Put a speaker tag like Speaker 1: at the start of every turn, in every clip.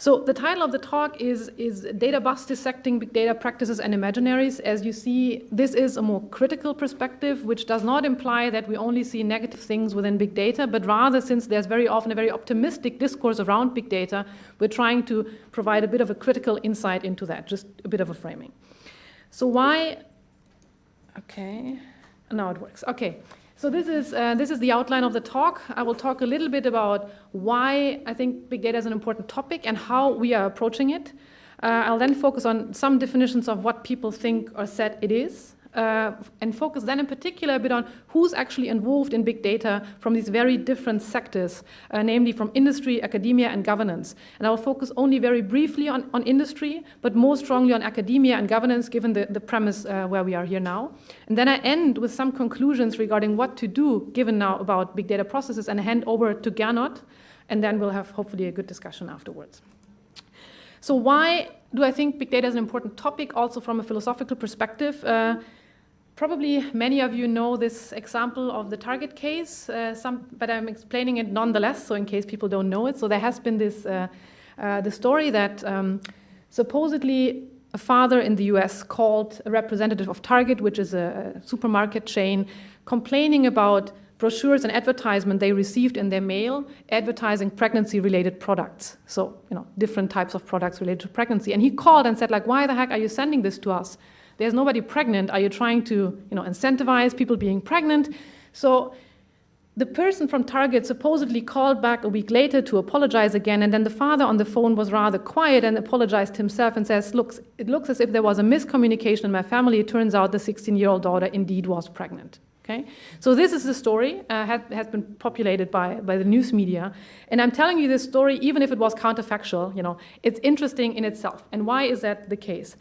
Speaker 1: So the title of the talk is DataBust, Dissecting Big Data Practices and Imaginaries. As you see, this is a more critical perspective, which does not imply that we only see negative things within big data, but rather, since there's very often a very optimistic discourse around big data, we're trying to provide a bit of a critical insight into that, just a bit of a framing. So why, okay, now it works, okay. So this is the outline of the talk. I will talk a little bit about why I think big data is an important topic and how we are approaching it. I'll then focus on some definitions of what people think or said it is, and focus then in particular a bit on who's actually involved in big data from these very different sectors, namely from industry, academia, and governance. And I will focus only very briefly on industry, but more strongly on academia and governance, given the premise where we are here now. And then I end with some conclusions regarding what to do, given now about big data processes, and I hand over to Gernot, and then we'll have hopefully a good discussion afterwards. So why do I think big data is an important topic, also from a philosophical perspective? Probably many of you know this example of the target case, but I'm explaining it nonetheless, so in case people don't know it. So there has been this the story that supposedly a father in the US called a representative of Target, which is a supermarket chain, complaining about brochures and advertisement they received in their mail advertising pregnancy-related products. So, different types of products related to pregnancy. And he called and said, like, why the heck are you sending this to us? There's nobody pregnant. Are you trying to, incentivize people being pregnant? So the person from Target supposedly called back a week later to apologize again, and then the father on the phone was rather quiet and apologized himself and says, look, it looks as if there was a miscommunication in my family. It turns out the 16-year-old daughter indeed was pregnant. Okay? So this is the story, has been populated by the news media. And I'm telling you this story, even if it was counterfactual, it's interesting in itself. And why is that the case?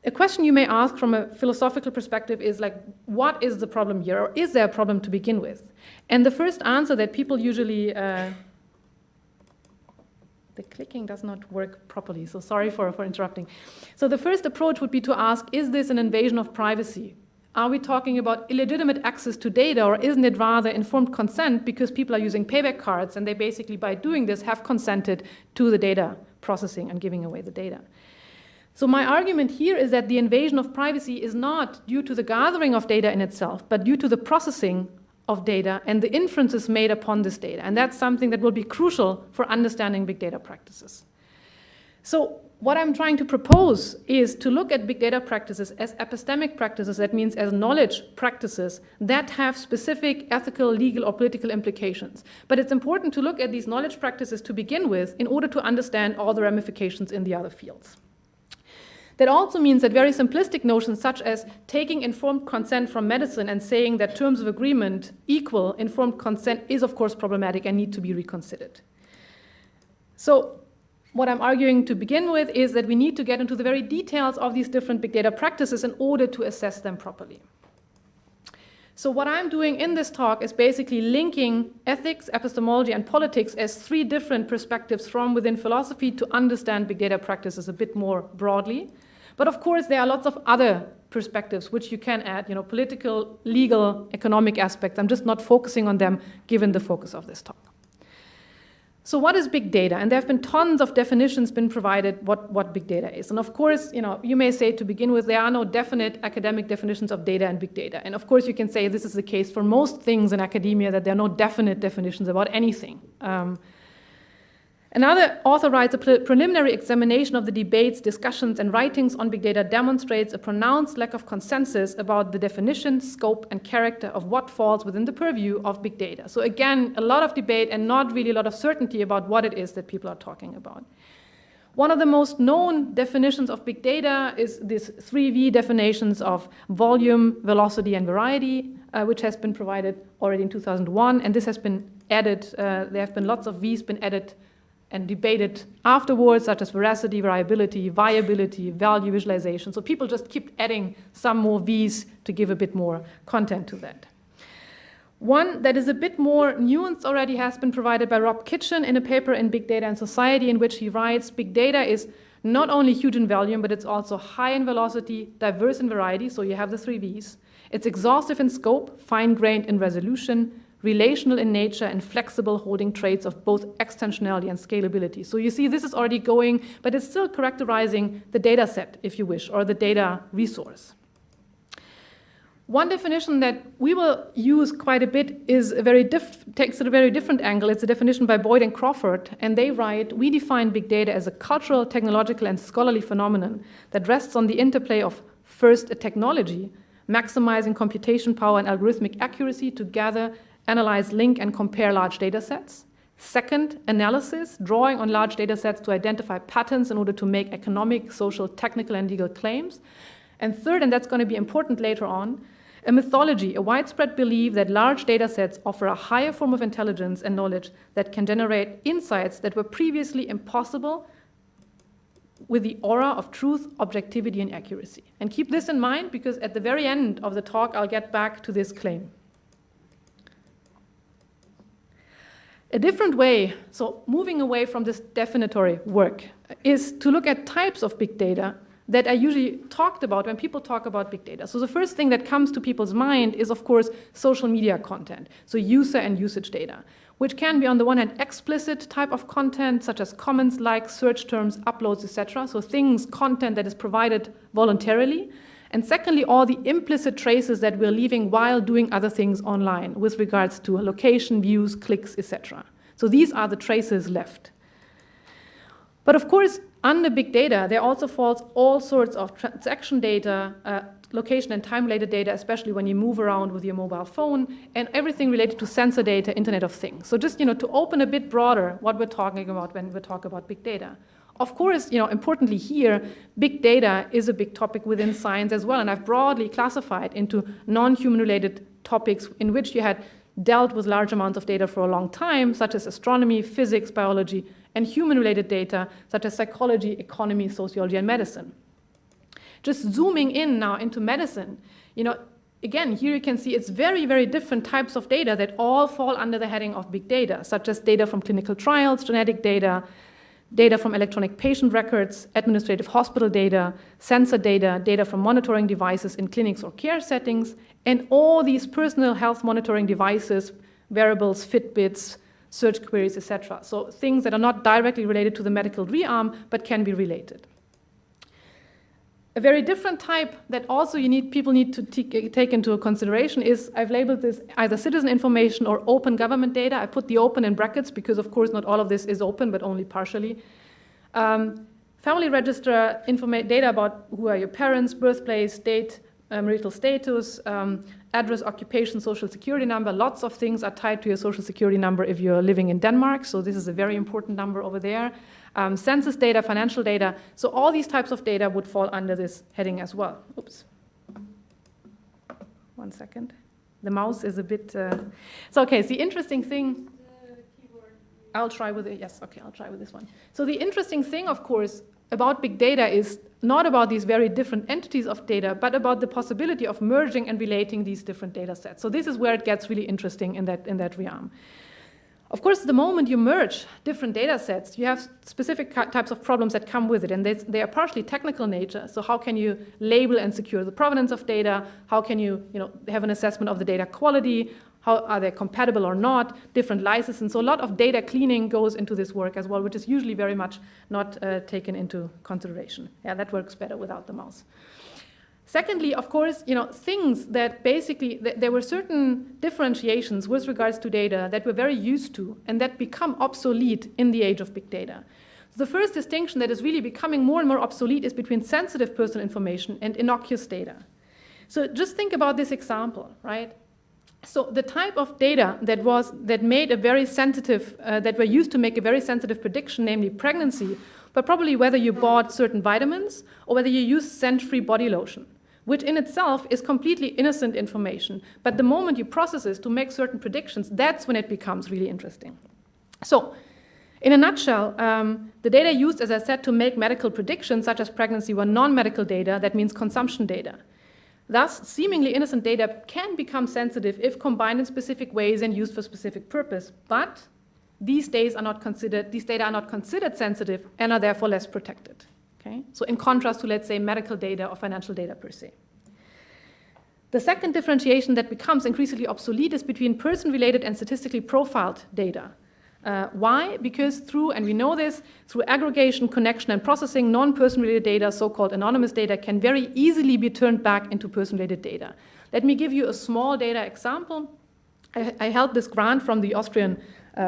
Speaker 1: A question you may ask from a philosophical perspective is like, what is the problem here? Or is there a problem to begin with? And the first answer that people usually, the clicking does not work properly, so sorry for interrupting. So the first approach would be to ask, is this an invasion of privacy? Are we talking about illegitimate access to data, or isn't it rather informed consent because people are using payback cards and they basically, by doing this, have consented to the data processing and giving away the data? So my argument here is that the invasion of privacy is not due to the gathering of data in itself, but due to the processing of data and the inferences made upon this data. And that's something that will be crucial for understanding big data practices. So what I'm trying to propose is to look at big data practices as epistemic practices, that means as knowledge practices that have specific ethical, legal, or political implications. But it's important to look at these knowledge practices to begin with in order to understand all the ramifications in the other fields. That also means that very simplistic notions such as taking informed consent from medicine and saying that terms of agreement equal informed consent is of course problematic and need to be reconsidered. So what I'm arguing to begin with is that we need to get into the very details of these different big data practices in order to assess them properly. So what I'm doing in this talk is basically linking ethics, epistemology, and politics as three different perspectives from within philosophy to understand big data practices a bit more broadly. But of course, there are lots of other perspectives which you can add, political, legal, economic aspects. I'm just not focusing on them given the focus of this talk. So what is big data? And there have been tons of definitions been provided what big data is. And of course, you may say to begin with, there are no definite academic definitions of data and big data. And of course, you can say this is the case for most things in academia, that there are no definite definitions about anything. Another author writes, a preliminary examination of the debates, discussions, and writings on big data demonstrates a pronounced lack of consensus about the definition, scope, and character of what falls within the purview of big data. So again, a lot of debate and not really a lot of certainty about what it is that people are talking about. One of the most known definitions of big data is these 3V definitions of volume, velocity, and variety, which has been provided already in 2001, and this has been added, there have been lots of V's been added and debated afterwards, such as veracity, variability, viability, value visualization. So people just keep adding some more V's to give a bit more content to that. One that is a bit more nuanced already has been provided by Rob Kitchen in a paper in Big Data and Society, in which he writes, big data is not only huge in volume, but it's also high in velocity, diverse in variety, so you have the 3 V's. It's exhaustive in scope, fine-grained in resolution, relational in nature, and flexible, holding traits of both extensionality and scalability. So you see this is already going, but it's still characterizing the data set, if you wish, or the data resource. One definition that we will use quite a bit is takes a very different angle. It's a definition by Boyd and Crawford, and they write, we define big data as a cultural, technological, and scholarly phenomenon that rests on the interplay of first a technology, maximizing computation power and algorithmic accuracy to gather, analyze, link, and compare large data sets. Second, analysis, drawing on large data sets to identify patterns in order to make economic, social, technical, and legal claims. And third, and that's going to be important later on, a mythology, a widespread belief that large data sets offer a higher form of intelligence and knowledge that can generate insights that were previously impossible with the aura of truth, objectivity, and accuracy. And keep this in mind, because at the very end of the talk, I'll get back to this claim. A different way, so moving away from this definitory work, is to look at types of big data that are usually talked about when people talk about big data. So the first thing that comes to people's mind is, of course, social media content, so user and usage data, which can be, on the one hand, explicit type of content, such as comments, likes, search terms, uploads, etc. So things, content that is provided voluntarily. And secondly, all the implicit traces that we're leaving while doing other things online with regards to location, views, clicks, etc. So these are the traces left. But of course, under big data, there also falls all sorts of transaction data, location and time-related data, especially when you move around with your mobile phone, and everything related to sensor data, Internet of Things. So just to open a bit broader what we're talking about when we talk about big data. Of course, importantly here, big data is a big topic within science as well, and I've broadly classified into non-human related topics in which you had dealt with large amounts of data for a long time, such as astronomy, physics, biology, and human-related data, such as psychology, economy, sociology, and medicine. Just zooming in now into medicine, again, here you can see it's very, very different types of data that all fall under the heading of big data, such as data from clinical trials, genetic data, data from electronic patient records, administrative hospital data, sensor data, data from monitoring devices in clinics or care settings, and all these personal health monitoring devices, wearables, Fitbits, search queries, etc. So things that are not directly related to the medical realm, but can be related. A very different type that also people need to take into consideration is, I've labeled this either citizen information or open government data. I put the open in brackets because, of course, not all of this is open, but only partially. Family register data about who are your parents, birthplace, date, marital status, address, occupation, social security number. Lots of things are tied to your social security number if you're living in Denmark, so this is a very important number over there. Census data, financial data. So all these types of data would fall under this heading as well. Oops. 1 second. The mouse is a bit... So, okay, the interesting thing... I'll try with it. Yes, okay, I'll try with this one. So the interesting thing, of course, about big data is not about these very different entities of data, but about the possibility of merging and relating these different data sets. So this is where it gets really interesting in that realm. Of course, the moment you merge different data sets, you have specific types of problems that come with it, and they are partially technical nature. So how can you label and secure the provenance of data? How can you, have an assessment of the data quality? How are they compatible or not? Different licenses. And so a lot of data cleaning goes into this work as well, which is usually very much not taken into consideration. Yeah, that works better without the mouse. Secondly, of course, things that basically, there were certain differentiations with regards to data that we're very used to and that become obsolete in the age of big data. So the first distinction that is really becoming more and more obsolete is between sensitive personal information and innocuous data. So just think about this example, right? So the type of data that made a very sensitive, that were used to make a very sensitive prediction, namely pregnancy, but probably whether you bought certain vitamins or whether you used scent-free body lotion, which in itself is completely innocent information. But the moment you process this to make certain predictions, that's when it becomes really interesting. So in a nutshell, the data used, as I said, to make medical predictions, such as pregnancy, were non-medical data. That means consumption data. Thus, seemingly innocent data can become sensitive if combined in specific ways and used for specific purpose. But these data are not considered sensitive and are therefore less protected. Okay? So in contrast to, let's say, medical data or financial data per se. The second differentiation that becomes increasingly obsolete is between person-related and statistically profiled data. Why? Because and we know this, through aggregation, connection, and processing, non-person related data, so-called anonymous data, can very easily be turned back into person-related data. Let me give you a small data example. I held this grant from the Austrian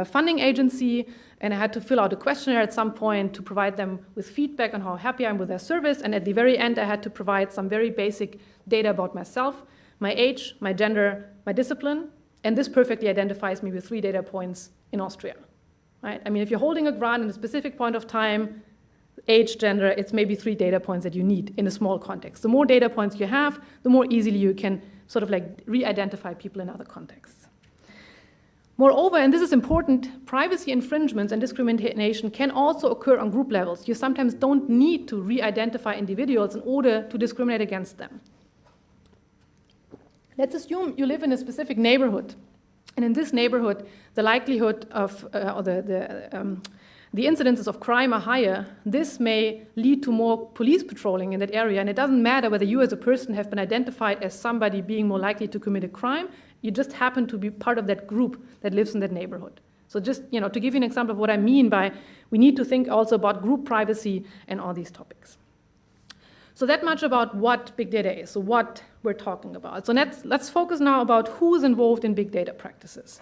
Speaker 1: funding agency, and I had to fill out a questionnaire at some point to provide them with feedback on how happy I am with their service, and at the very end I had to provide some very basic data about myself, my age, my gender, my discipline, and this perfectly identifies me with 3 data points in Austria. Right? I mean, if you're holding a grant in a specific point of time, age, gender, it's maybe 3 data points that you need in a small context. The more data points you have, the more easily you can sort of like re-identify people in other contexts. Moreover, and this is important, privacy infringements and discrimination can also occur on group levels. You sometimes don't need to re-identify individuals in order to discriminate against them. Let's assume you live in a specific neighborhood. And in this neighborhood, the likelihood of, or the incidences of crime are higher. This may lead to more police patrolling in that area. And it doesn't matter whether you as a person have been identified as somebody being more likely to commit a crime. You just happen to be part of that group that lives in that neighborhood. So just, to give you an example of what I mean by we need to think also about group privacy and all these topics. So that much about what big data is, so what we're talking about. So let's focus now about who's involved in big data practices.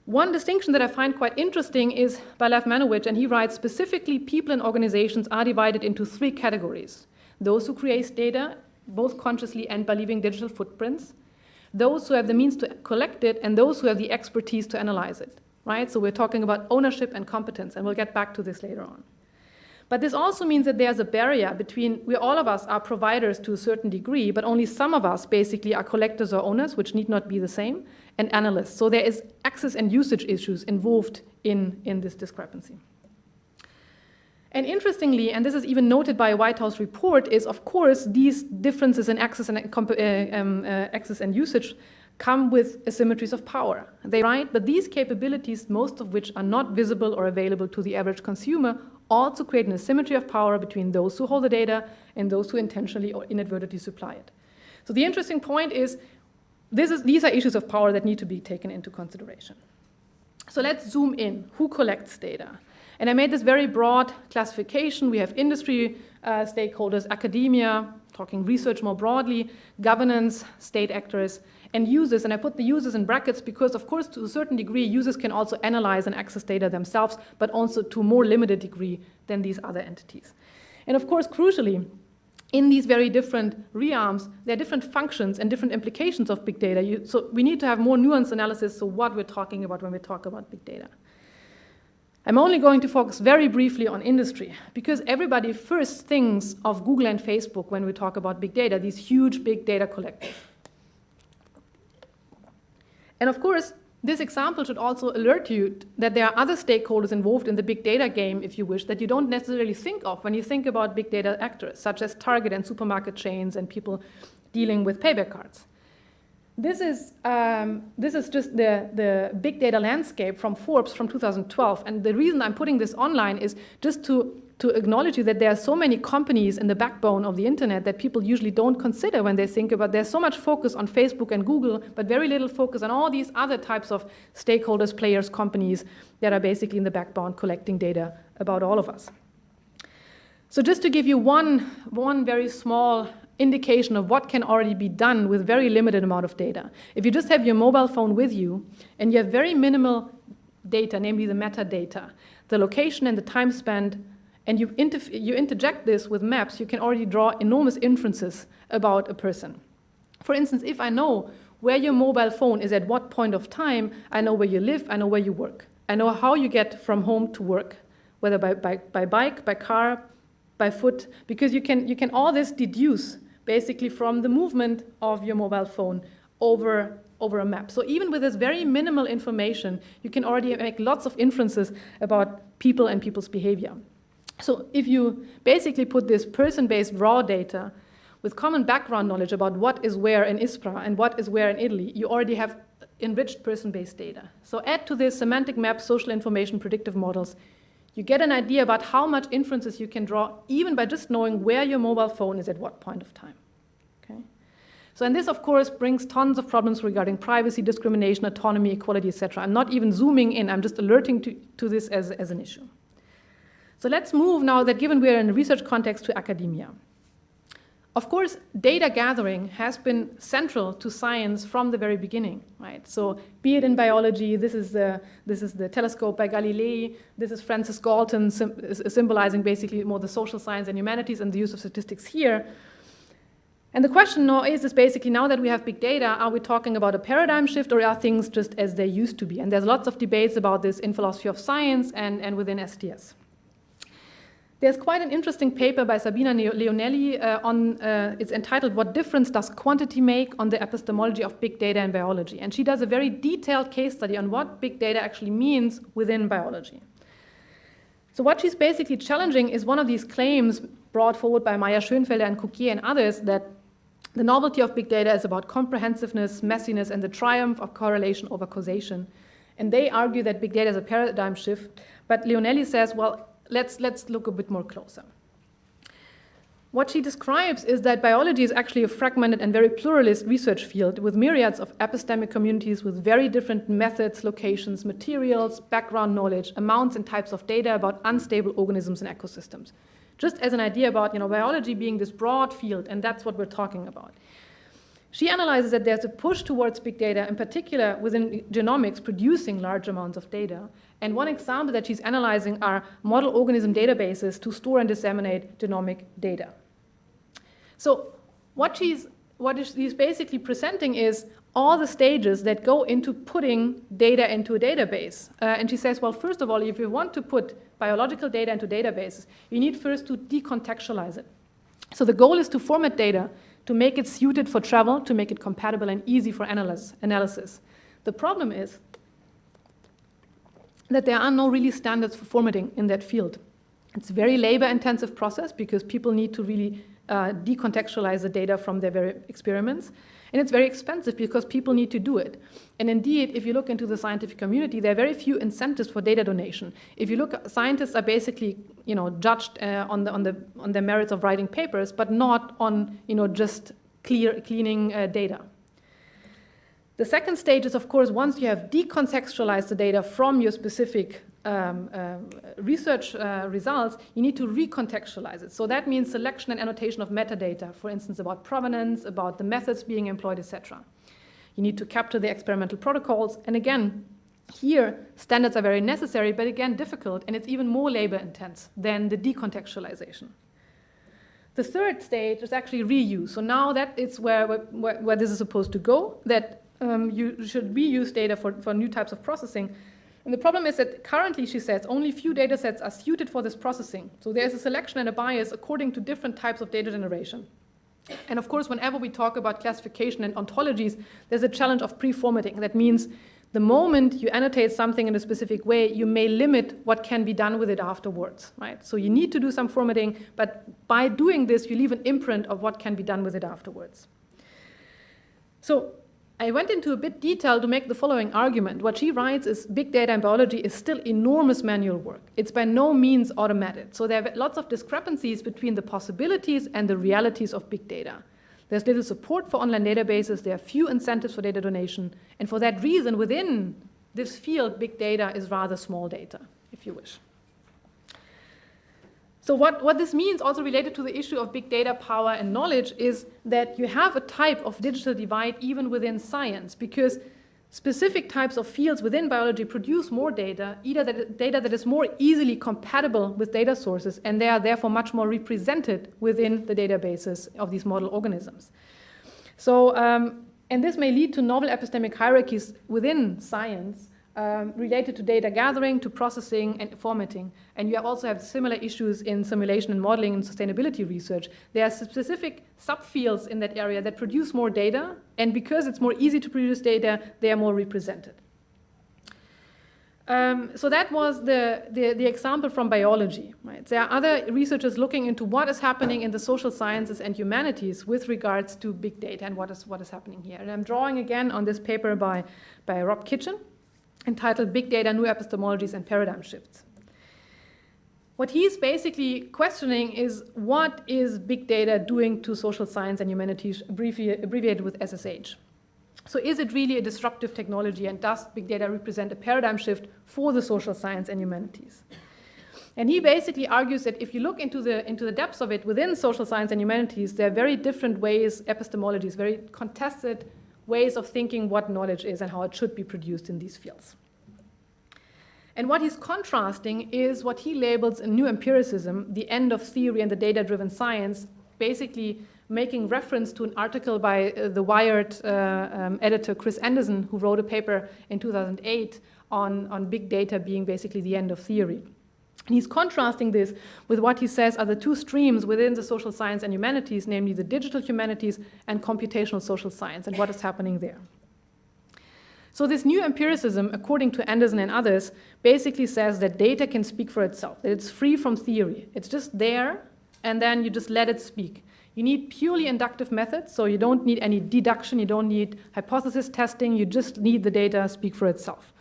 Speaker 1: One distinction that I find quite interesting is by Lev Manowitz, and he writes, specifically people and organizations are divided into 3 categories. Those who create data, both consciously and by leaving digital footprints, those who have the means to collect it, and those who have the expertise to analyze it, right? So we're talking about ownership and competence, and we'll get back to this later on. But this also means that there's a barrier between, all of us are providers to a certain degree, but only some of us basically are collectors or owners, which need not be the same, and analysts. So there is access and usage issues involved in this discrepancy. And interestingly, and this is even noted by a White House report, is of course these differences in access and usage come with asymmetries of power. They write, but these capabilities, most of which are not visible or available to the average consumer, also create an asymmetry of power between those who hold the data and those who intentionally or inadvertently supply it. So the interesting point is, these are issues of power that need to be taken into consideration. So let's zoom in. Who collects data? And I made this very broad classification. We have industry stakeholders, academia, talking research more broadly, governance, state actors, and users. And I put the users in brackets because, of course, to a certain degree, users can also analyze and access data themselves, but also to a more limited degree than these other entities. And of course, crucially, in these very different realms, there are different functions and different implications of big data. So we need to have more nuanced analysis of what we're talking about when we talk about big data. I'm only going to focus very briefly on industry, because everybody first thinks of Google and Facebook when we talk about big data, these huge big data collectors. And of course, this example should also alert you that there are other stakeholders involved in the big data game, if you wish, that you don't necessarily think of when you think about big data actors, such as Target and supermarket chains and people dealing with payback cards. This is just the big data landscape from Forbes from 2012. And the reason I'm putting this online is just to acknowledge you that there are so many companies in the backbone of the internet that people usually don't consider when they think about. There's so much focus on Facebook and Google, but very little focus on all these other types of stakeholders, players, companies that are basically in the backbone collecting data about all of us. So just to give you one very small indication of what can already be done with very limited amount of data. If you just have your mobile phone with you and you have very minimal data, namely the metadata, the location and the time spent, and you interject this with maps, you can already draw enormous inferences about a person. For instance, if I know where your mobile phone is at what point of time, I know where you live, I know where you work. I know how you get from home to work, whether by bike, by car, by foot, because you can all this deduce basically from the movement of your mobile phone over a map. So even with this very minimal information, you can already make lots of inferences about people and people's behavior. So if you basically put this person-based raw data with common background knowledge about what is where in Ispra and what is where in Italy, you already have enriched person-based data. So add to this semantic maps, social information, predictive models, you get an idea about how much inferences you can draw even by just knowing where your mobile phone is at what point of time. Okay? So, and this, of course, brings tons of problems regarding privacy, discrimination, autonomy, equality, etc. I'm not even zooming in. I'm just alerting to this as an issue. So let's move now that given we're in a research context to academia. Of course, data gathering has been central to science from the very beginning, right? So be it in biology, this is the telescope by Galilei, this is Francis Galton symbolizing basically more the social science and humanities and the use of statistics here. And the question now is basically, now that we have big data, are we talking about a paradigm shift or are things just as they used to be? And there's lots of debates about this in philosophy of science and within STS. There's quite an interesting paper by Sabina Leonelli it's entitled, What Difference Does Quantity Make on the Epistemology of Big Data in Biology? And she does a very detailed case study on what big data actually means within biology. So what she's basically challenging is one of these claims brought forward by Mayer-Schönberger and Cukier and others that the novelty of big data is about comprehensiveness, messiness, and the triumph of correlation over causation. And they argue that big data is a paradigm shift, but Leonelli says, well, let's look a bit more closer. What she describes is that biology is actually a fragmented and very pluralist research field with myriads of epistemic communities with very different methods, locations, materials, background knowledge, amounts and types of data about unstable organisms and ecosystems. Just as an idea about biology being this broad field, and that's what we're talking about. She analyzes that there's a push towards big data, in particular within genomics, producing large amounts of data. And one example that she's analyzing are model organism databases to store and disseminate genomic data. So what she's basically presenting is all the stages that go into putting data into a database. And she says, well, first of all, if you want to put biological data into databases, you need first to decontextualize it. So the goal is to format data to make it suited for travel, to make it compatible and easy for analysis. The problem is that there are no really standards for formatting in that field. It's a very labor-intensive process because people need to really decontextualize the data from their very experiments. And it's very expensive because people need to do it. And indeed, if you look into the scientific community, there are very few incentives for data donation. If you look, scientists are basically, judged on the merits of writing papers, but not on, just cleaning data. The second stage is, of course, once you have decontextualized the data from your specific research results, you need to recontextualize it. So that means selection and annotation of metadata, for instance, about provenance, about the methods being employed, etc. You need to capture the experimental protocols. And again, here, standards are very necessary, but again, difficult, and it's even more labor intense than the decontextualization. The third stage is actually reuse. So now that it's where this is supposed to go, that you should reuse data for new types of processing. And the problem is that currently, she says, only few data sets are suited for this processing. So there's a selection and a bias according to different types of data generation. And of course, whenever we talk about classification and ontologies, there's a challenge of pre-formatting. That means the moment you annotate something in a specific way, you may limit what can be done with it afterwards, right? So you need to do some formatting, but by doing this, you leave an imprint of what can be done with it afterwards. So I went into a bit detail to make the following argument. What she writes is big data in biology is still enormous manual work. It's by no means automated. So there are lots of discrepancies between the possibilities and the realities of big data. There's little support for online databases. There are few incentives for data donation. And for that reason, within this field, big data is rather small data, if you wish. So what this means, also related to the issue of big data power and knowledge, is that you have a type of digital divide even within science, because specific types of fields within biology produce more data, data that is more easily compatible with data sources, and they are therefore much more represented within the databases of these model organisms. So, and this may lead to novel epistemic hierarchies within science, related to data gathering, to processing, and formatting. And you also have similar issues in simulation and modeling and sustainability research. There are specific subfields in that area that produce more data, and because it's more easy to produce data, they are more represented. So that was the example from biology, right? There are other researchers looking into what is happening in the social sciences and humanities with regards to big data and what is happening here. And I'm drawing again on this paper by Rob Kitchen, entitled Big Data, New Epistemologies and Paradigm Shifts. What he's basically questioning is, what is big data doing to social science and humanities, abbreviated with SSH? So is it really a disruptive technology, and does big data represent a paradigm shift for the social science and humanities? And he basically argues that if you look into the depths of it within social science and humanities, there are very different ways, epistemologies, very contested ways of thinking what knowledge is and how it should be produced in these fields. And what he's contrasting is what he labels a new empiricism, the end of theory and the data-driven science, basically making reference to an article by the Wired editor Chris Anderson, who wrote a paper in 2008 on big data being basically the end of theory. And he's contrasting this with what he says are the two streams within the social science and humanities, namely the digital humanities and computational social science, and what is happening there. So this new empiricism, according to Anderson and others, basically says that data can speak for itself, that it's free from theory. It's just there, and then you just let it speak. You need purely inductive methods, so you don't need any deduction, you don't need hypothesis testing, you just need the data speak for itself.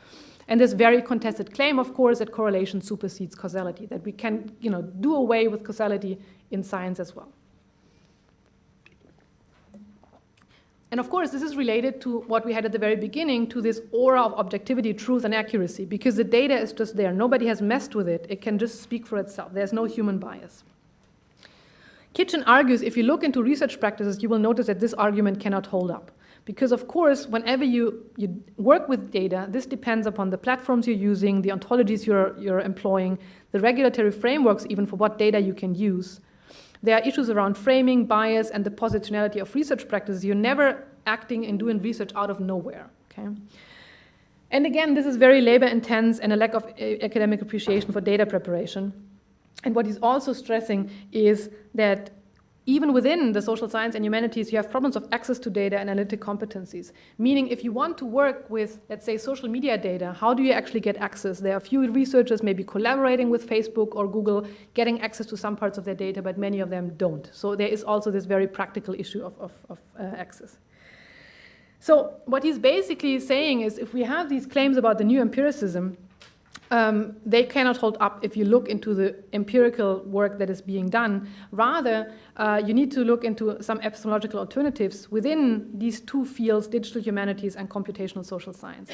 Speaker 1: And this very contested claim, of course, that correlation supersedes causality, that we can, do away with causality in science as well. And of course, this is related to what we had at the very beginning, to this aura of objectivity, truth, and accuracy, because the data is just there. Nobody has messed with it. It can just speak for itself. There's no human bias. Kitchen argues, if you look into research practices, you will notice that this argument cannot hold up. Because, of course, whenever you work with data, this depends upon the platforms you're using, the ontologies you're employing, the regulatory frameworks even for what data you can use. There are issues around framing, bias, and the positionality of research practices. You're never acting and doing research out of nowhere. Okay? And again, this is very labor-intense and a lack of academic appreciation for data preparation. And what he's also stressing is that even within the social science and humanities, you have problems of access to data and analytic competencies. Meaning, if you want to work with, let's say, social media data, how do you actually get access? There are a few researchers maybe collaborating with Facebook or Google, getting access to some parts of their data, but many of them don't. So there is also this very practical issue of access. So what he's basically saying is, if we have these claims about the new empiricism, they cannot hold up if you look into the empirical work that is being done. Rather, you need to look into some epistemological alternatives within these two fields, digital humanities and computational social science.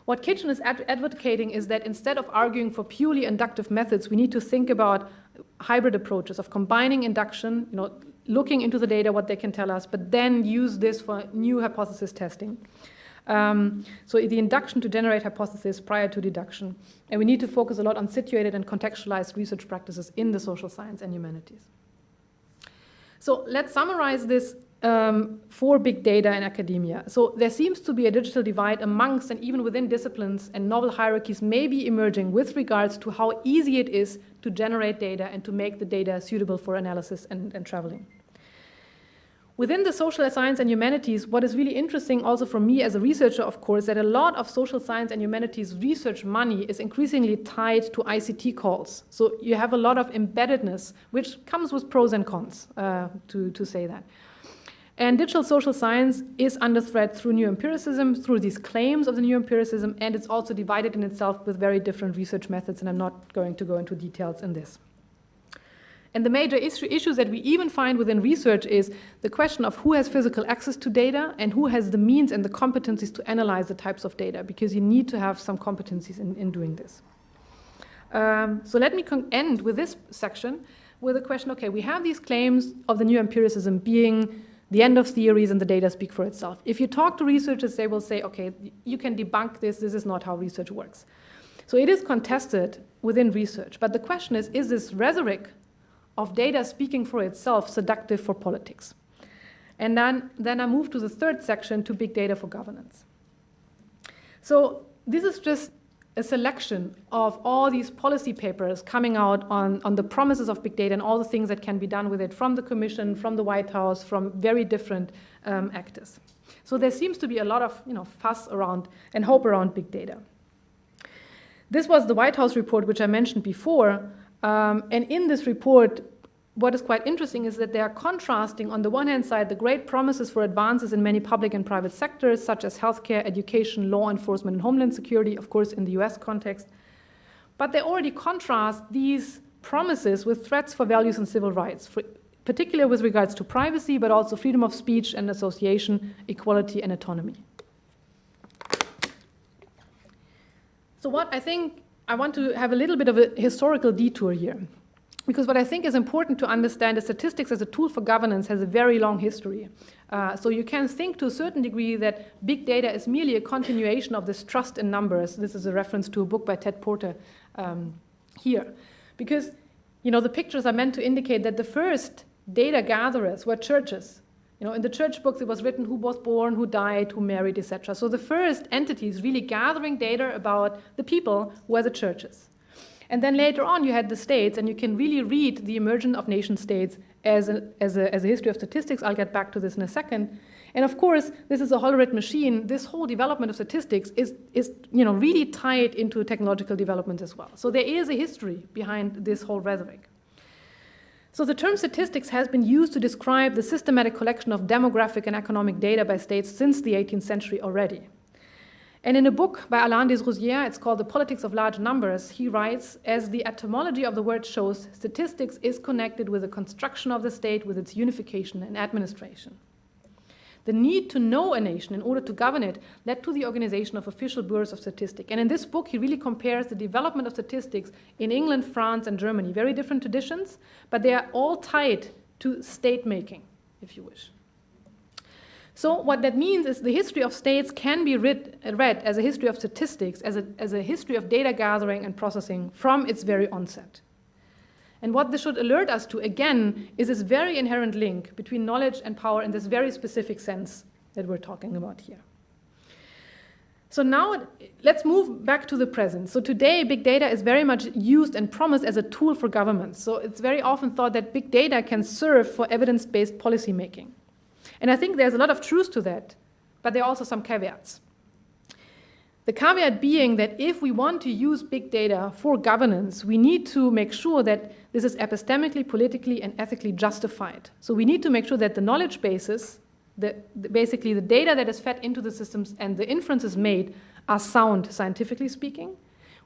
Speaker 1: What Kitchen is advocating is that instead of arguing for purely inductive methods, we need to think about hybrid approaches of combining induction, looking into the data, what they can tell us, but then use this for new hypothesis testing. So the induction to generate hypotheses prior to deduction. And we need to focus a lot on situated and contextualized research practices in the social science and humanities. So let's summarize this for big data in academia. So there seems to be a digital divide amongst and even within disciplines, and novel hierarchies may be emerging with regards to how easy it is to generate data and to make the data suitable for analysis and traveling. Within the social science and humanities, what is really interesting also for me as a researcher, of course, that a lot of social science and humanities research money is increasingly tied to ICT calls. So you have a lot of embeddedness, which comes with pros and cons, to say that. And digital social science is under threat through new empiricism, through these claims of the new empiricism, and it's also divided in itself with very different research methods, and I'm not going to go into details in this. And the major issues that we even find within research is the question of who has physical access to data and who has the means and the competencies to analyze the types of data, because you need to have some competencies in doing this. So let me end with this section with a question, okay, we have these claims of the new empiricism being the end of theories and the data speak for itself. If you talk to researchers, they will say, okay, you can debunk this is not how research works. So it is contested within research, but the question is this rhetoric of data speaking for itself seductive for politics? And then I move to the third section, to big data for governance. So this is just a selection of all these policy papers coming out on the promises of big data and all the things that can be done with it from the Commission, from the White House, from very different actors. So there seems to be a lot of fuss around and hope around big data. This was the White House report, which I mentioned before. And in this report, what is quite interesting is that they are contrasting, on the one hand side, the great promises for advances in many public and private sectors, such as healthcare, education, law enforcement, and homeland security, of course, in the US context. But they already contrast these promises with threats for values and civil rights, particularly with regards to privacy, but also freedom of speech and association, equality and autonomy. So what I think, I want to have a little bit of a historical detour here, because what I think is important to understand is statistics as a tool for governance has a very long history. So you can think to a certain degree that big data is merely a continuation of this trust in numbers. This is a reference to a book by Ted Porter here. Because the pictures are meant to indicate that the first data gatherers were churches. In the church books it was written who was born, who died, who married, etc. So the first entities really gathering data about the people were the churches. And then later on you had the states, and you can really read the emergence of nation states as a history of statistics. I'll get back to this in a second. And of course, this is a Hollerith machine. This whole development of statistics is really tied into technological development as well. So there is a history behind this whole rhetoric. So the term statistics has been used to describe the systematic collection of demographic and economic data by states since the 18th century already. And in a book by Alain Desrosiers, it's called The Politics of Large Numbers, he writes, as the etymology of the word shows, statistics is connected with the construction of the state, with its unification and administration. The need to know a nation in order to govern it led to the organization of official bureaus of statistics. And in this book, he really compares the development of statistics in England, France, and Germany. Very different traditions, but they are all tied to state-making, if you wish. So what that means is the history of states can be read as a history of statistics, as a history of data gathering and processing from its very onset. And what this should alert us to, again, is this very inherent link between knowledge and power in this very specific sense that we're talking about here. So now let's move back to the present. So today, big data is very much used and promised as a tool for governments. So it's very often thought that big data can serve for evidence-based policy making. And I think there's a lot of truth to that, but there are also some caveats. The caveat being that if we want to use big data for governance, we need to make sure that this is epistemically, politically, and ethically justified. So we need to make sure that the knowledge bases, basically the data that is fed into the systems and the inferences made are sound, scientifically speaking.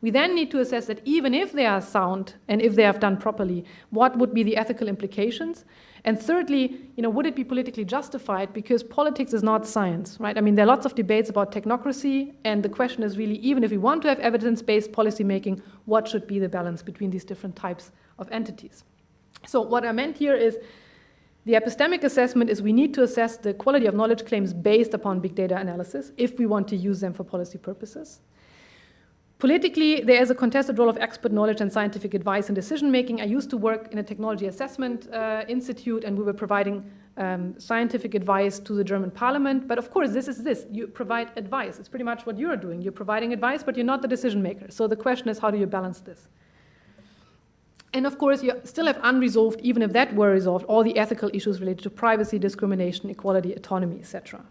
Speaker 1: We then need to assess that even if they are sound and if they have done properly, what would be the ethical implications? And thirdly, would it be politically justified? Because politics is not science, right? I mean, there are lots of debates about technocracy, and the question is really, even if we want to have evidence-based policy making, what should be the balance between these different types of entities? So what I meant here is the epistemic assessment is we need to assess the quality of knowledge claims based upon big data analysis if we want to use them for policy purposes. Politically, there is a contested role of expert knowledge and scientific advice in decision-making. I used to work in a technology assessment institute, and we were providing scientific advice to the German parliament. But of course, you provide advice. It's pretty much what you're doing. You're providing advice, but you're not the decision maker. So the question is, how do you balance this? And of course, you still have unresolved, even if that were resolved, all the ethical issues related to privacy, discrimination, equality, autonomy, etc.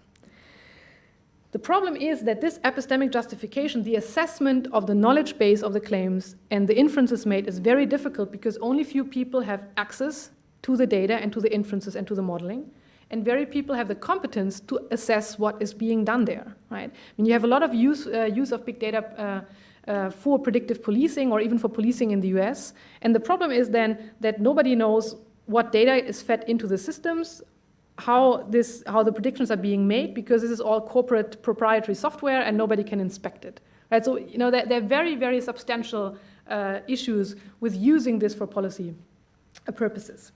Speaker 1: The problem is that this epistemic justification, the assessment of the knowledge base of the claims and the inferences made is very difficult because only few people have access to the data and to the inferences and to the modeling. And very people have the competence to assess what is being done there, right? I mean, you have a lot of use of big data for predictive policing or even for policing in the US. And the problem is then that nobody knows what data is fed into the systems, how the predictions are being made, because this is all corporate proprietary software and nobody can inspect it. Right? So there are very, very substantial issues with using this for policy purposes.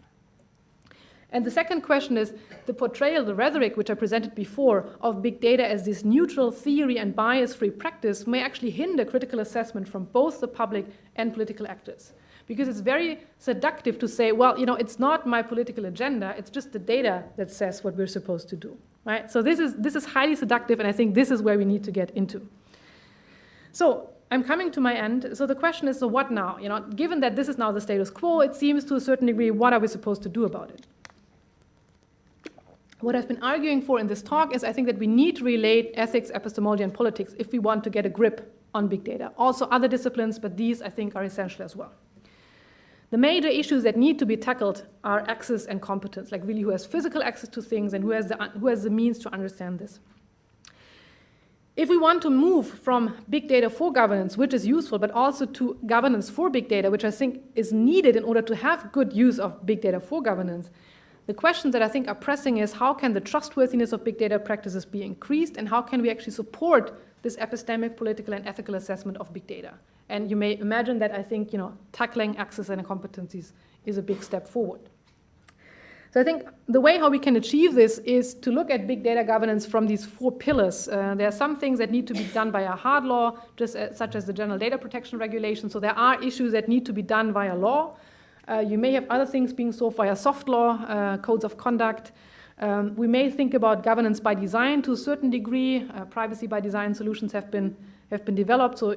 Speaker 1: And the second question is the portrayal, the rhetoric which I presented before of big data as this neutral theory and bias-free practice may actually hinder critical assessment from both the public and political actors. Because it's very seductive to say, well, it's not my political agenda, it's just the data that says what we're supposed to do, right? So this is highly seductive, and I think this is where we need to get into. So I'm coming to my end. So the question is, so what now? Given that this is now the status quo, it seems to a certain degree, what are we supposed to do about it? What I've been arguing for in this talk is I think that we need to relate ethics, epistemology, and politics if we want to get a grip on big data. Also other disciplines, but these I think are essential as well. The major issues that need to be tackled are access and competence, like really who has physical access to things and who has the means to understand this. If we want to move from big data for governance, which is useful, but also to governance for big data, which I think is needed in order to have good use of big data for governance, the questions that I think are pressing is how can the trustworthiness of big data practices be increased, and how can we actually support this epistemic, political, and ethical assessment of big data? And you may imagine that I think tackling access and competencies is a big step forward. So I think the way how we can achieve this is to look at big data governance from these 4 pillars. There are some things that need to be done via hard law, such as the General Data Protection Regulation. So there are issues that need to be done via law. You may have other things being solved via soft law, codes of conduct. We may think about governance by design to a certain degree. Privacy by design solutions have been developed. So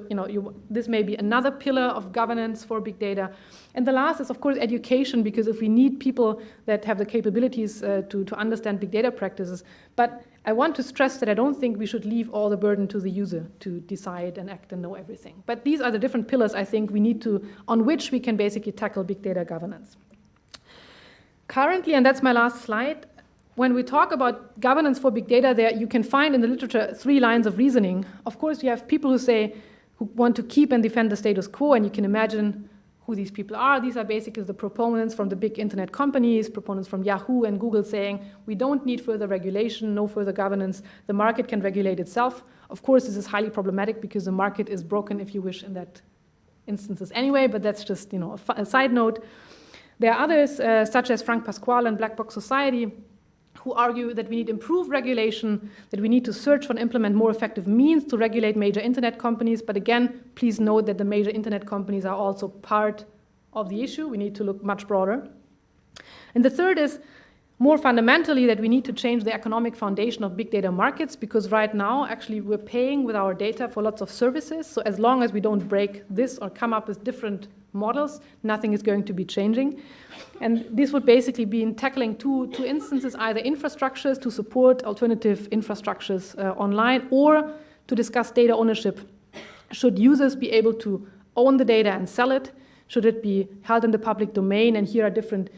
Speaker 1: this may be another pillar of governance for big data. And the last is, of course, education, because if we need people that have the capabilities to understand big data practices. But I want to stress that I don't think we should leave all the burden to the user to decide and act and know everything. But these are the different pillars I think we need to, on which we can basically tackle big data governance. Currently, and that's my last slide, when we talk about governance for big data, there you can find in the literature 3 lines of reasoning. Of course, you have people who want to keep and defend the status quo, and you can imagine who these people are. These are basically the proponents from the big internet companies, proponents from Yahoo and Google saying, we don't need further regulation, no further governance, the market can regulate itself. Of course, this is highly problematic because the market is broken, if you wish, in that instances anyway, but that's just a side note. There are others, such as Frank Pasquale and Black Box Society, who argue that we need improved regulation, that we need to search for and implement more effective means to regulate major internet companies. But again, please note that the major internet companies are also part of the issue. We need to look much broader. And the third is, more fundamentally, that we need to change the economic foundation of big data markets, because right now, actually, we're paying with our data for lots of services. So as long as we don't break this or come up with different models, nothing is going to be changing. And this would basically be in tackling two instances, either infrastructures to support alternative infrastructures online, or to discuss data ownership. Should users be able to own the data and sell it? Should it be held in the public domain? And here are different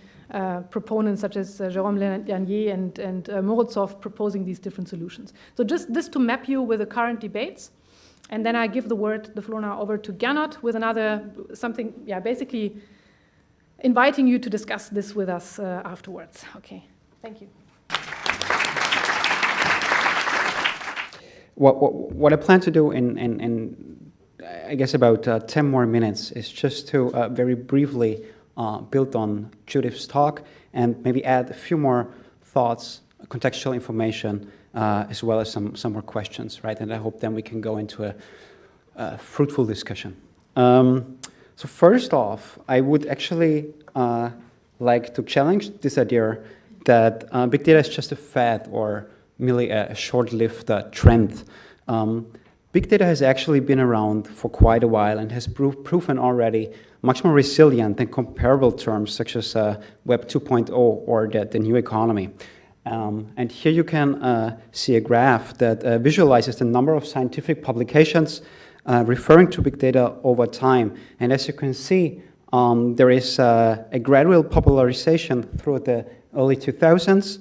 Speaker 1: proponents such as Jérôme Lanier and Morozov proposing these different solutions. So just this to map you with the current debates. And then I give the floor now over to Gernot with basically inviting you to discuss this with us afterwards. Okay, thank you.
Speaker 2: What I plan to do in I guess about 10 more minutes is just to very briefly build on Judith's talk and maybe add a few more thoughts, contextual information, as well as some more questions, right? And I hope then we can go into a fruitful discussion. So first off, I would actually like to challenge this idea that big data is just a fad or merely a short-lived trend. Big data has actually been around for quite a while and has proven already much more resilient than comparable terms such as Web 2.0 or the new economy. And here you can see a graph that visualizes the number of scientific publications referring to big data over time. And as you can see, there is a gradual popularization through the early 2000s.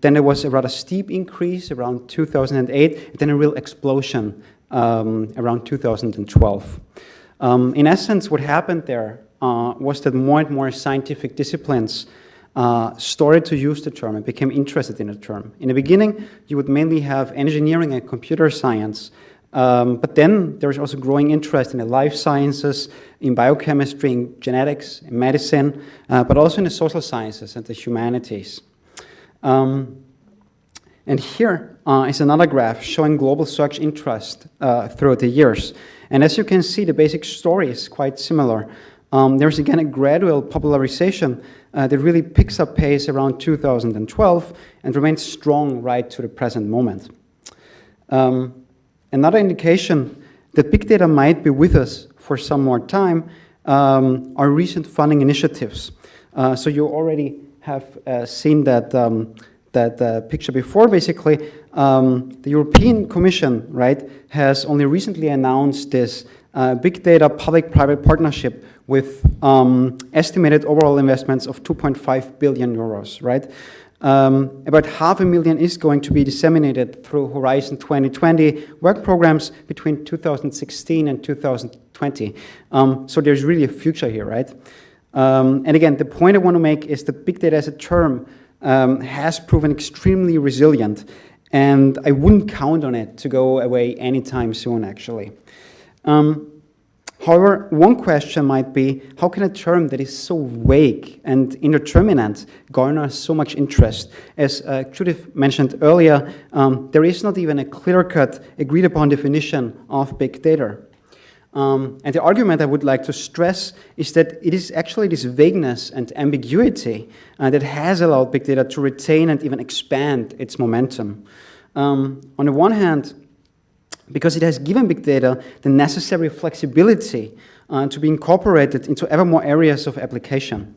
Speaker 2: Then there was a rather steep increase around 2008, and then a real explosion around 2012. In essence, what happened there was that more and more scientific disciplines started to use the term and became interested in the term. In the beginning, you would mainly have engineering and computer science, but then there's also growing interest in the life sciences, in biochemistry, in genetics, in medicine, but also in the social sciences and the humanities. And here is another graph showing global search interest throughout the years. And as you can see, the basic story is quite similar. There's again a gradual popularization that really picks up pace around 2012 and remains strong right to the present moment. Another indication that big data might be with us for some more time are recent funding initiatives. So you already have seen that picture before. Basically, the European Commission, right, has only recently announced this big data public-private partnership with estimated overall investments of 2.5 billion euros, right? About 500,000 is going to be disseminated through Horizon 2020 work programs between 2016 and 2020. So there's really a future here, right? And again, the point I want to make is that big data as a term has proven extremely resilient, and I wouldn't count on it to go away anytime soon, actually. However, one question might be, how can a term that is so vague and indeterminate garner so much interest? As Judith mentioned earlier, there is not even a clear-cut, agreed-upon definition of big data. And the argument I would like to stress is that it is actually this vagueness and ambiguity that has allowed big data to retain and even expand its momentum. On the one hand, because it has given big data the necessary flexibility to be incorporated into ever more areas of application.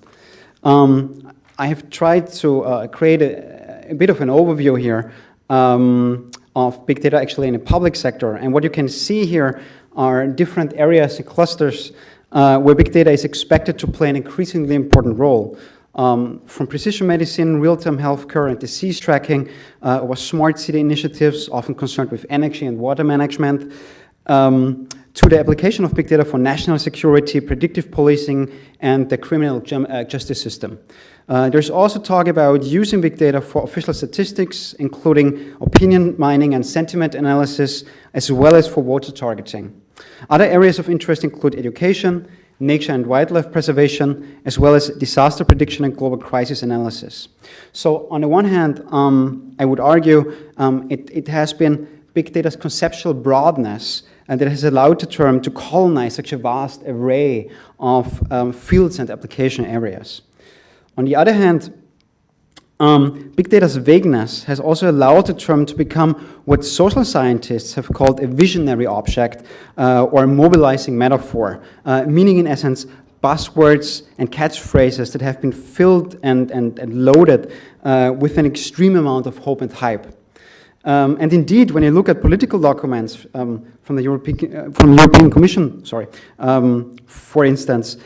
Speaker 2: I have tried to create a bit of an overview here of big data actually in the public sector. And what you can see here are different areas and clusters where big data is expected to play an increasingly important role. From precision medicine, real-time healthcare and disease tracking, or smart city initiatives often concerned with energy and water management, to the application of big data for national security, predictive policing, and the criminal justice system. There's also talk about using big data for official statistics, including opinion mining and sentiment analysis, as well as for voter targeting. Other areas of interest include education, nature and wildlife preservation, as well as disaster prediction and global crisis analysis. So on the one hand, I would argue it has been big data's conceptual broadness and that has allowed the term to colonize such a vast array of fields and application areas. On the other hand, big data's vagueness has also allowed the term to become what social scientists have called a visionary object or a mobilizing metaphor, meaning in essence buzzwords and catchphrases that have been filled and loaded with an extreme amount of hope and hype. And indeed, when you look at political documents from the European Commission, for instance,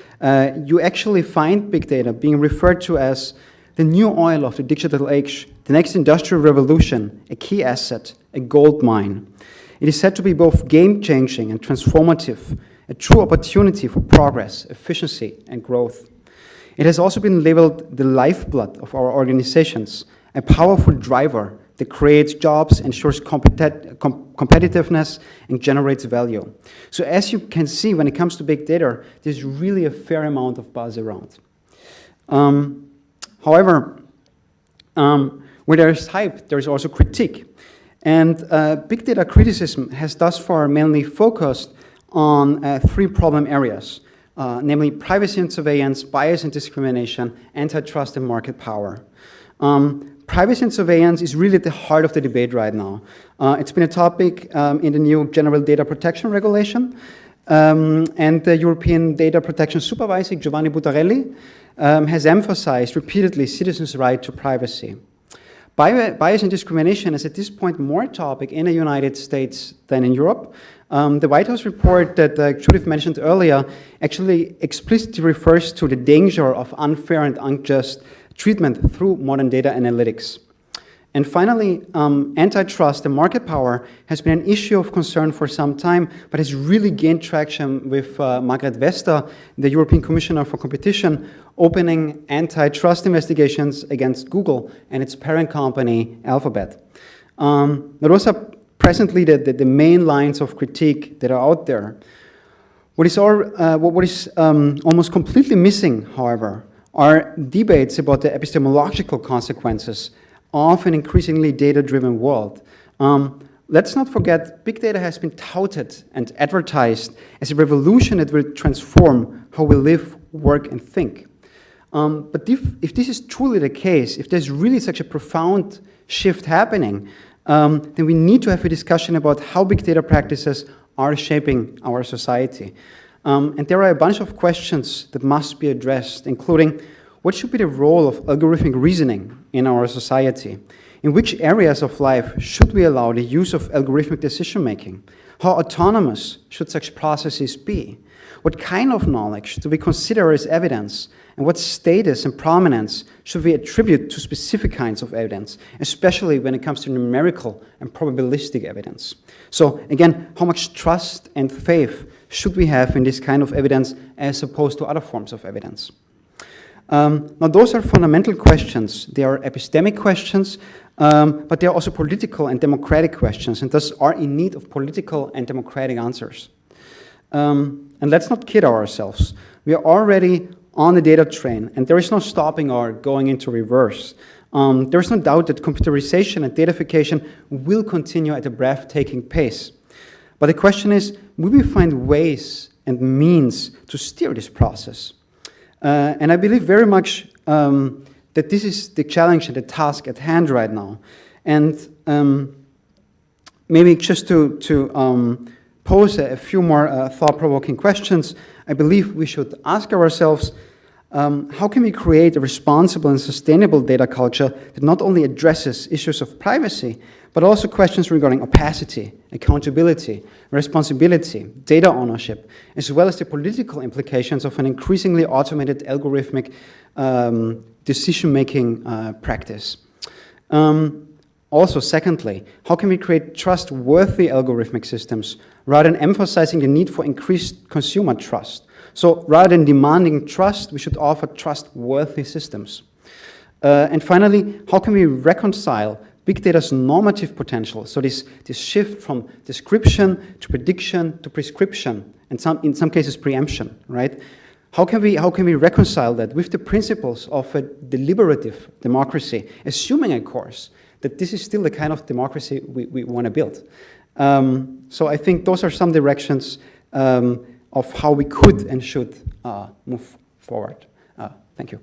Speaker 2: you actually find big data being referred to as the new oil of the digital age, the next industrial revolution, a key asset, a gold mine. It is said to be both game-changing and transformative, a true opportunity for progress, efficiency, and growth. It has also been labeled the lifeblood of our organizations, a powerful driver that creates jobs, ensures competitiveness, and generates value. So as you can see, when it comes to big data, there's really a fair amount of buzz around. However, where there is hype, there is also critique. And big data criticism has thus far mainly focused on three problem areas, namely privacy and surveillance, bias and discrimination, antitrust and market power. Privacy and surveillance is really at the heart of the debate right now. It's been a topic in the new General Data Protection Regulation, and the European Data Protection Supervisor, Giovanni Buttarelli, has emphasized repeatedly citizens' right to privacy. Bias and discrimination is at this point more a topic in the United States than in Europe. The White House report that Judith mentioned earlier actually explicitly refers to the danger of unfair and unjust treatment through modern data analytics. And finally, antitrust and market power has been an issue of concern for some time, but has really gained traction with Margrethe Vestager, the European Commissioner for Competition, opening antitrust investigations against Google and its parent company, Alphabet. Those are presently the main lines of critique that are out there. What is almost completely missing, however, are debates about the epistemological consequences of an increasingly data-driven world. Let's not forget, big data has been touted and advertised as a revolution that will transform how we live, work, and think. But if this is truly the case, if there's really such a profound shift happening, then we need to have a discussion about how big data practices are shaping our society. And there are a bunch of questions that must be addressed, including what should be the role of algorithmic reasoning in our society? In which areas of life should we allow the use of algorithmic decision-making? How autonomous should such processes be? What kind of knowledge do we consider as evidence? And what status and prominence should we attribute to specific kinds of evidence, especially when it comes to numerical and probabilistic evidence? So again, how much trust and faith should we have in this kind of evidence as opposed to other forms of evidence? Now, those are fundamental questions. They are epistemic questions, but they are also political and democratic questions, and thus are in need of political and democratic answers. And let's not kid ourselves. We are already on the data train, and there is no stopping or going into reverse. There is no doubt that computerization and datafication will continue at a breathtaking pace. But the question is, will we find ways and means to steer this process? And I believe very much that this is the challenge and the task at hand right now. And maybe just to pose a few more thought-provoking questions, I believe we should ask ourselves, how can we create a responsible and sustainable data culture that not only addresses issues of privacy, but also questions regarding opacity, accountability, responsibility, data ownership, as well as the political implications of an increasingly automated algorithmic decision-making practice. Also, secondly, how can we create trustworthy algorithmic systems rather than emphasizing the need for increased consumer trust? So rather than demanding trust, we should offer trustworthy systems. And finally, how can we reconcile big data's normative potential? So this shift from description to prediction to prescription, and in some cases preemption, right? How can we reconcile that with the principles of a deliberative democracy, assuming, of course, that this is still the kind of democracy we want to build? So I think those are some directions of how we could and should move forward. Thank you.